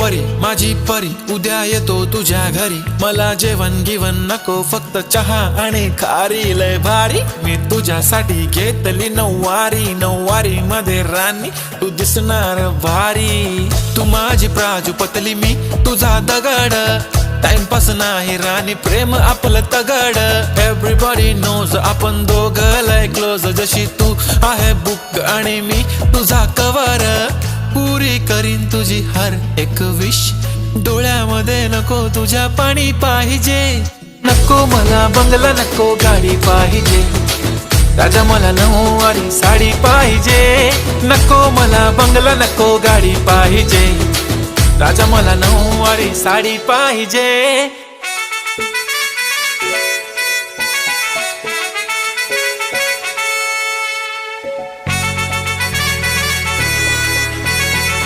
परी माझी परी उद्या येतो तुझ्या घरी, मला जेवण गिवण नको फक्त चहा आणि खारी, लय भारी मी तुझ्यासाठी घेतली नऊवारी, नऊवारी मध्ये राणी तू दिसणार भारी, तू माझी प्राजूपतली मी तुझा दगड, टाइमपास नाही राणी प्रेम आपलं तगड, एव्हरीबॉडी नोज आपण दोघं लय क्लोज, जशी तू आहे बुक आणि मी तुझा कवर, पुरी करीन तुझी हर एक विश, डोळ्यामध्ये नको तुझ्या पाणी पाहिजे, नको मला बंगला नको गाडी पाहिजे, राजा मला नऊवारी साडी पाहिजे, नको मला बंगला नको गाडी पाहिजे, राजा मला नऊवारी साडी पाहिजे।